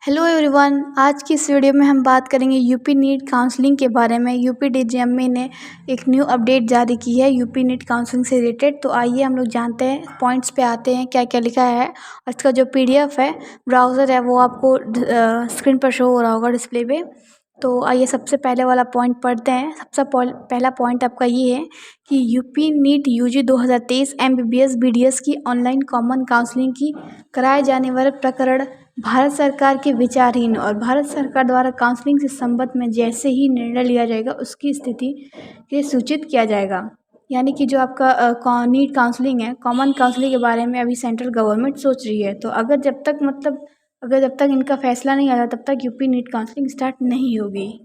Hello everyone, आज की इस वीडियो में हम बात करेंगे यूपी नीट काउंसलिंग के बारे में। यूपी डीजीएमई ने एक न्यू अपडेट जारी की है यूपी नीट काउंसलिंग से रिलेटेड। तो आइए हम लोग जानते हैं, पॉइंट्स पे आते हैं क्या क्या लिखा है। और इसका जो पीडीएफ है, ब्राउज़र है, वो आपको स्क्रीन पर शो हो रहा होगा डिस्प्ले पे। तो आइए सबसे पहले वाला पॉइंट पढ़ते हैं। सबसे पहला पॉइंट आपका ये है कि UP NEET UG 2023 MBBS BDS की ऑनलाइन कॉमन काउंसलिंग की कराए जाने वाले प्रकरण भारत सरकार के विचारहीन और भारत सरकार द्वारा काउंसलिंग से संबंध में जैसे ही निर्णय लिया जाएगा उसकी स्थिति के सूचित किया जाएगा। यानी कि जो आपका नीट काउंसलिंग है, कॉमन काउंसलिंग के बारे में अभी सेंट्रल गवर्नमेंट सोच रही है। तो अगर जब तक इनका फैसला नहीं आता तब तक यूपी नीट काउंसलिंग स्टार्ट नहीं होगी।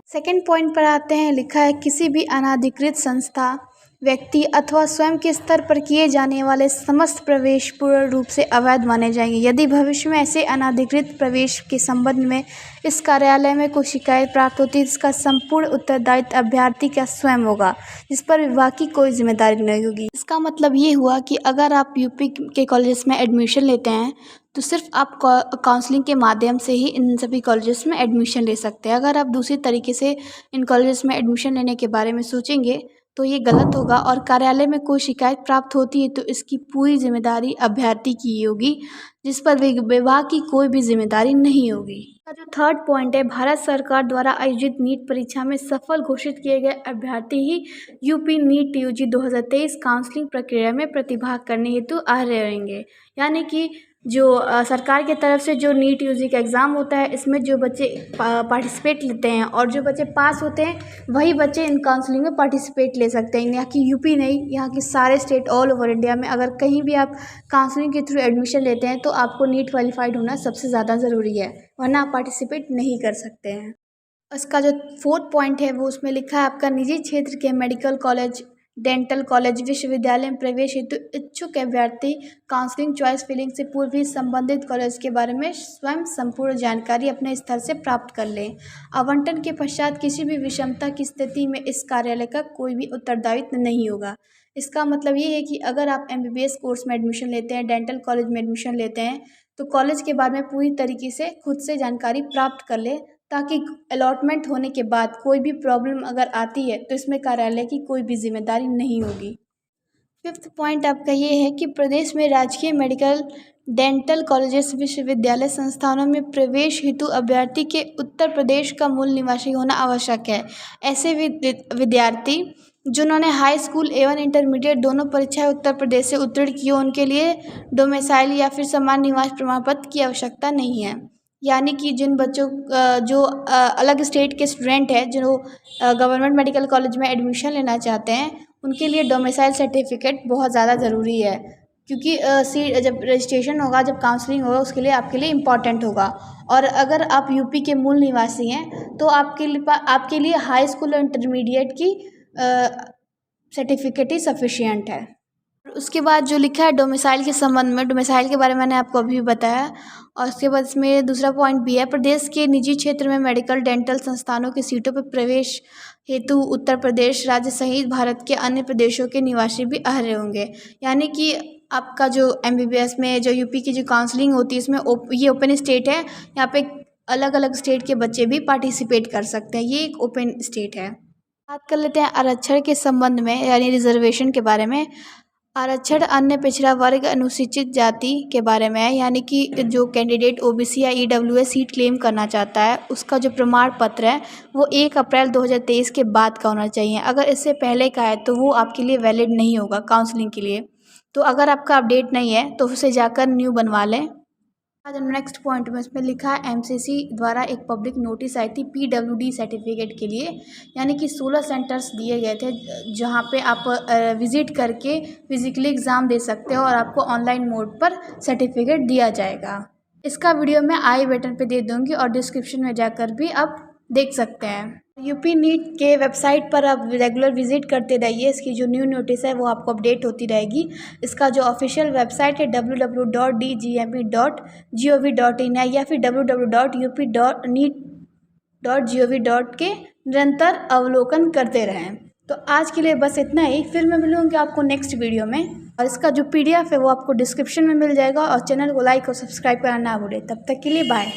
सेकेंड पॉइंट पर आते हैं। लिखा है किसी भी अनाधिकृत संस्था, व्यक्ति अथवा स्वयं के स्तर पर किए जाने वाले समस्त प्रवेश पूर्ण रूप से अवैध माने जाएंगे। यदि भविष्य में ऐसे अनाधिकृत प्रवेश के संबंध में इस कार्यालय में कोई शिकायत प्राप्त होती है, इसका संपूर्ण उत्तरदायित्व अभ्यर्थी का स्वयं होगा, जिस पर विभाग की कोई जिम्मेदारी नहीं होगी। इसका मतलब ये हुआ कि अगर आप यूपी के कॉलेजेस में एडमिशन लेते हैं तो सिर्फ आप काउंसलिंग के माध्यम से ही इन सभी कॉलेजेस में एडमिशन ले सकते हैं। अगर आप दूसरी तरीके से इन कॉलेजेस में एडमिशन लेने के बारे में सोचेंगे तो ये गलत होगा। और कार्यालय में कोई शिकायत प्राप्त होती है तो इसकी पूरी जिम्मेदारी अभ्यर्थी की होगी, जिस पर विभाग की कोई भी जिम्मेदारी नहीं होगी। जो थर्ड पॉइंट है, भारत सरकार द्वारा आयोजित नीट परीक्षा में सफल घोषित किए गए अभ्यर्थी ही यूपी नीट यूजी 2023 काउंसलिंग प्रक्रिया में प्रतिभाग करने हेतु अर्ह रहेंगे। यानी कि जो सरकार की तरफ से जो नीट यूजी का एग्ज़ाम होता है, इसमें जो बच्चे पार्टिसिपेट लेते हैं और जो बच्चे पास होते हैं वही बच्चे इन काउंसलिंग में पार्टिसिपेट ले सकते हैं। यहाँ की यूपी नहीं, यहाँ की सारे स्टेट ऑल ओवर इंडिया में अगर कहीं भी आप काउंसलिंग के थ्रू एडमिशन लेते हैं तो आपको नीट क्वालिफाइड होना सबसे ज़्यादा ज़रूरी है, वरना आप पार्टिसिपेट नहीं कर सकते हैं। इसका जो फोर्थ पॉइंट है वो उसमें लिखा है आपका निजी क्षेत्र के मेडिकल कॉलेज, डेंटल कॉलेज, विश्वविद्यालय में प्रवेश हेतु इच्छुक अभ्यर्थी काउंसलिंग चॉइस फिलिंग से पूर्व ही संबंधित कॉलेज के बारे में स्वयं संपूर्ण जानकारी अपने स्तर से प्राप्त कर लें। आवंटन के पश्चात किसी भी विषमता की स्थिति में इस कार्यालय का कोई भी उत्तरदायित्व नहीं होगा। इसका मतलब ये है कि अगर आप एमबीबीएस कोर्स में एडमिशन लेते हैं, डेंटल कॉलेज में एडमिशन लेते हैं, तो कॉलेज के बारे में पूरी तरीके से खुद से जानकारी प्राप्त कर लें, ताकि अलॉटमेंट होने के बाद कोई भी प्रॉब्लम अगर आती है तो इसमें कार्यालय की कोई भी जिम्मेदारी नहीं होगी। फिफ्थ पॉइंट आपका ये है कि प्रदेश में राजकीय मेडिकल, डेंटल कॉलेजेस, विश्वविद्यालय संस्थानों में प्रवेश हेतु अभ्यर्थी के उत्तर प्रदेश का मूल निवासी होना आवश्यक है। ऐसे विद्यार्थी जिन्होंने हाई स्कूल एवं इंटरमीडिएट दोनों परीक्षाएं उत्तर प्रदेश से उत्तीर्ण की हो, उनके लिए डोमिसाइल या फिर समान निवास प्रमाण पत्र की आवश्यकता नहीं है। यानी कि जिन बच्चों जो अलग स्टेट के स्टूडेंट हैं, जो गवर्नमेंट मेडिकल कॉलेज में एडमिशन लेना चाहते हैं, उनके लिए डोमिसाइल सर्टिफिकेट बहुत ज़्यादा ज़रूरी है, क्योंकि जब रजिस्ट्रेशन होगा, जब काउंसलिंग होगा, उसके लिए आपके लिए इम्पॉर्टेंट होगा। और अगर आप यूपी के मूल निवासी हैं तो आपके लिए हाई स्कूल और इंटरमीडिएट की सर्टिफिकेट ही सफिशिएंट है। उसके बाद जो लिखा है डोमिसाइल के संबंध में, डोमिसाइल के बारे में मैंने आपको अभी बताया। और उसके बाद इसमें दूसरा पॉइंट भी है, प्रदेश के निजी क्षेत्र में मेडिकल, डेंटल संस्थानों की सीटों पर प्रवेश हेतु उत्तर प्रदेश राज्य सहित भारत के अन्य प्रदेशों के निवासी भी अर्ह होंगे। यानी कि आपका जो एमबीबीएस में जो यूपी की जो काउंसलिंग होती है, इसमें ये ओपन स्टेट है, यहाँ पे अलग अलग स्टेट के बच्चे भी पार्टिसिपेट कर सकते हैं, ये एक ओपन स्टेट है। बात कर लेते हैं आरक्षण के संबंध में, यानी रिजर्वेशन के बारे में। आरक्षण अन्य पिछड़ा वर्ग, अनुसूचित जाति के बारे में है। यानी कि जो कैंडिडेट ओबीसी या ईडब्ल्यूएस सीट क्लेम करना चाहता है, उसका जो प्रमाण पत्र है वो 1 अप्रैल 2023 के बाद का होना चाहिए। अगर इससे पहले का है तो वो आपके लिए वैलिड नहीं होगा काउंसलिंग के लिए। तो अगर आपका अपडेट नहीं है तो उसे जाकर न्यू बनवा लें। आज नेक्स्ट पॉइंट में इसमें लिखा है एमसीसी द्वारा एक पब्लिक नोटिस आई थी पीडब्ल्यूडी सर्टिफिकेट के लिए। यानी कि 16 सेंटर्स दिए गए थे जहां पे आप विजिट करके फिजिकली एग्ज़ाम दे सकते हो और आपको ऑनलाइन मोड पर सर्टिफिकेट दिया जाएगा। इसका वीडियो मैं आई बटन पे दे दूंगी और डिस्क्रिप्शन में जाकर भी आप देख सकते हैं। यूपी नीट के वेबसाइट पर आप रेगुलर विजिट करते रहिए, इसकी जो न्यू नोटिस है वो आपको अपडेट होती रहेगी। इसका जो ऑफिशियल वेबसाइट है www.dgme.gov.in है, या फिर www.up.neet.gov. के निरंतर अवलोकन करते रहें। तो आज के लिए बस इतना ही, फिर मैं मिलूँगी आपको नेक्स्ट वीडियो में। और इसका जो पीडीएफ है वो आपको डिस्क्रिप्शन में मिल जाएगा। और चैनल को लाइक और सब्सक्राइब करना ना भूलें। तब तक के लिए बाय।